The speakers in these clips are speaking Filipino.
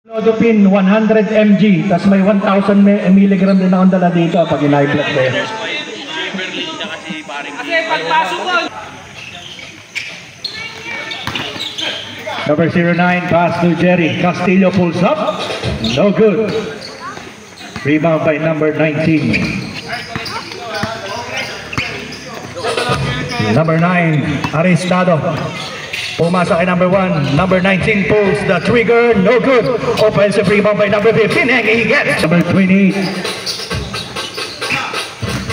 Lodopin 100 mg, tapos may 1,000 mg din akong dala dito pag in-high blood ba yun. Number 09, pass to Jerry. Castillo pulls up. No good. Rebound by number 19. Number 9, Aristado. Pumasa kay number 1. Number 19 pulls the trigger. No good. Offensive rebound by number 15. And he gets number 28.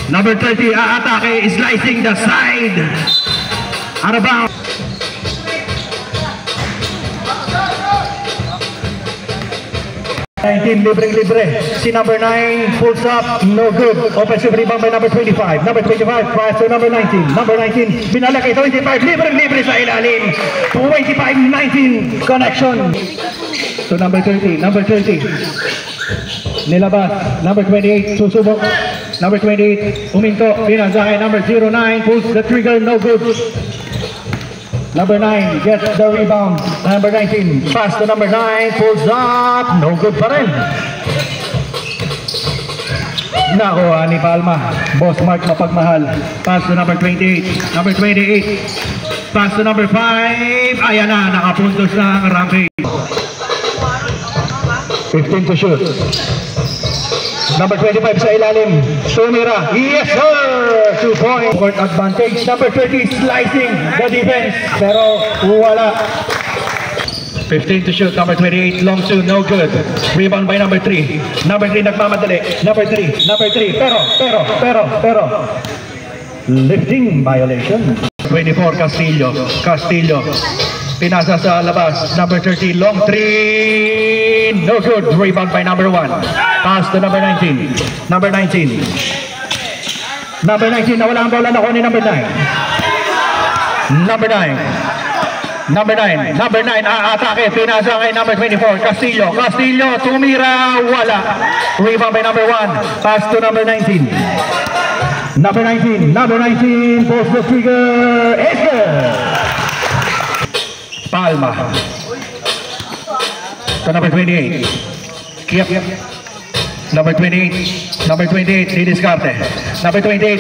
Number 30, aatake, slicing the side. Out of bounds. 19, libre. Si number 9 pulls up, no good. Offensive rebound by number 25. Number 25, pass to number 19. Number 19, binala kay 25, libre sa ilalim. 25-19, connection. To number 30, nilabas. Number 28, susubok. Number 28, uminto, pinasa kay number 09, pulls the trigger, no good. Number 9 gets the rebound. Number 19 pass to number 9, pulls up, no good pa rin. Nakuha ni Palma. Boss Mark mapagmahal. Pass to number 28. Number 28 pass to number 5. Ayan na, nakapuntos na ang Rampage. 15 to shoot. Number 25 sa ilalim, tumira. Yes sir! 2 point. Court advantage. Number 30 slicing the defense. Pero wala. 15 to shoot. Number 28 long two, no good. Rebound by number 3. Number 3 nagmamadali. Number 3. Pero. Lifting violation. 24 Castillo. Pinasa sa labas. Number 30 long 3. No good. Rebound by number 1. Pass to number 19. Number 19 nawala ang bola, nakuha ni number 9. Number 9 aatake, pinasa kay number 24. Castillo, tumira, wala. Rebound by number 1. Pass to number 19. Number 19 pulls the trigger. It's good. Palma to number 28. Yep. Number 28, didiskarte. Number 28,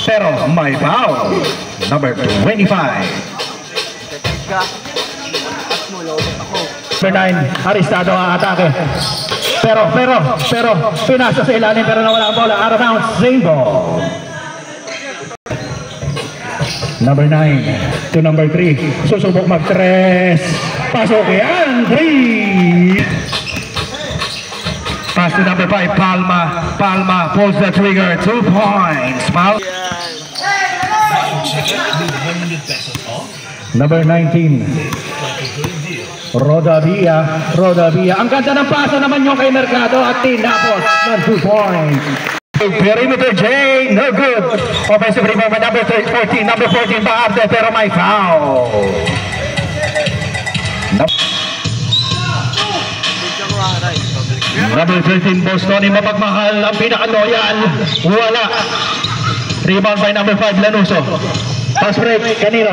pero may foul. Number 25. Number 9, Aristado ang atake. Pero, pinasa sa ilalim, pero nawala ang bola. Out of bounds, same ball. Number 9 to number 3. Susubok mag-tres. Pasok yan, 3. Pass to number 5, Palma pulls the trigger, 2 points. Number 19, Rodavia. Ang ganda ng pasa naman yung kay Mercado at tinapos ng 2 points. Perimeter J, no good. Offensive rebound by number 14, Baarte, pero may foul. Number 13, Boston, mapagmahal, ang pinaka-loyal, wala. Rebound by number 5, Lanuso. Pass break, kanino?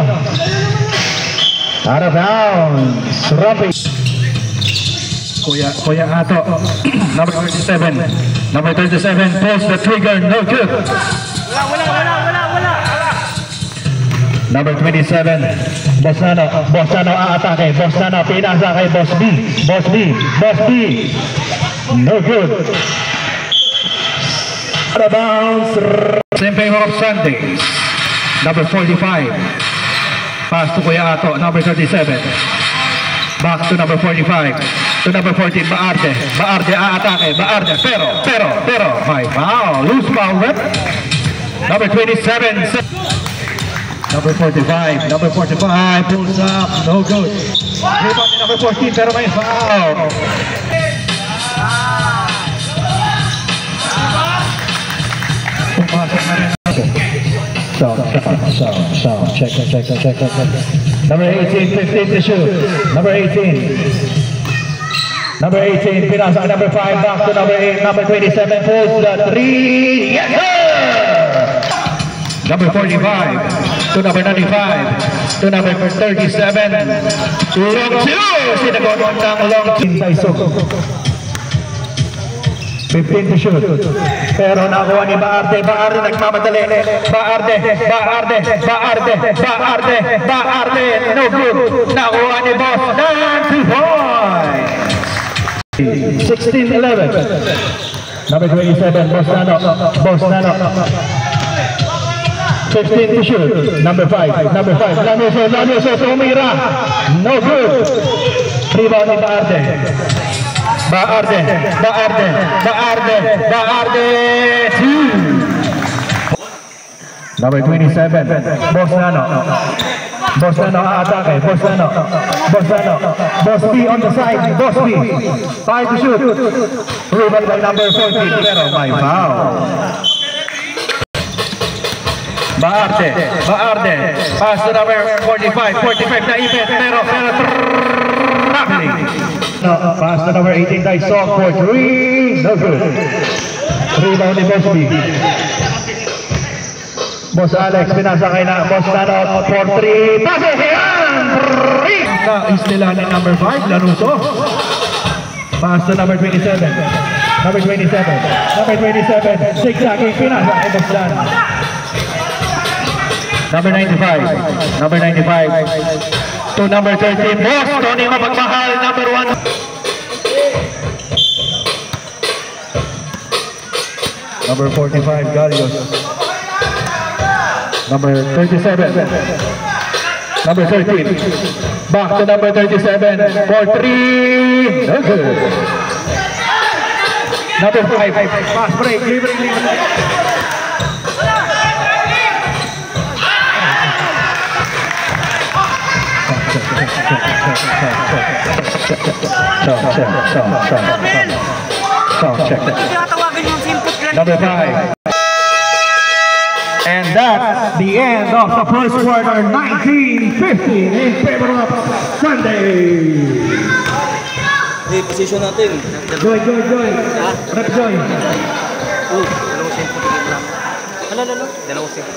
Out of bounds, Rampage. Kuya Ato. Number 37 pulls the trigger, no good. Wala. Number 27, Bosnano aatake. Bosnano pinasa kay Boss B. No good. Out of bounds. In favor of Sundays. Number 45. Pass to Kuya Ato. Number 37. Back to number 45. To number 14, Baarte aatake. Pero may foul. Loose foul rep. Number 27. Number 45 pulls up, no good. Rebound number 14, pero may foul. Pumasok na rin. So, check. Number 18, 15 to shoot. Number 18, pinasa ka number 5, back to number 8, number 27, pulls the 3. Yes, sir! Number 45 to to number 95, to number 37. Long two, sinagot ng long two. Taisok. 15 to shoot. Pero nakuha ni Baarte. Baarte nagmamadali. Baarte. No good. Nakuha ni Boss ng 2 points. 16-11. Number 27, Boss Nano. 15 to shoot. Number 5. Lanuso, tumira. No good. Rebound ni Baarte. Baarte. 2. Number 27, Boss Nano atake. Boss B on the side. Boss B. 5 to shoot. Rebound by number 14, pero may foul. Baarte. Pass to number 45 na ipit, pero traveling. Pass to number 18, Taisok for 3. No good. Rebound ni Boss B. Boss Alex, pinasakay na Boss Nano for 3. Pase! Ayan! 3! Ka-istila ni number 5, Lanuso. Pass to number 27. Number 27. Zigzagging, pinasa kay Boss Dan. Number 95 to number 13, Boss Tony Mapagmahal, number 1. Number 45, Garios. Number 37. Number 13. Back to number 37 for 3. Okay. Number 5. Pass break. Libre. Number 5. And that's the end of the first quarter, 19-15 in favor of Sunday. Di position natin. Joy. Rep Joy. Dalawang 10 lang. Dalawang 10.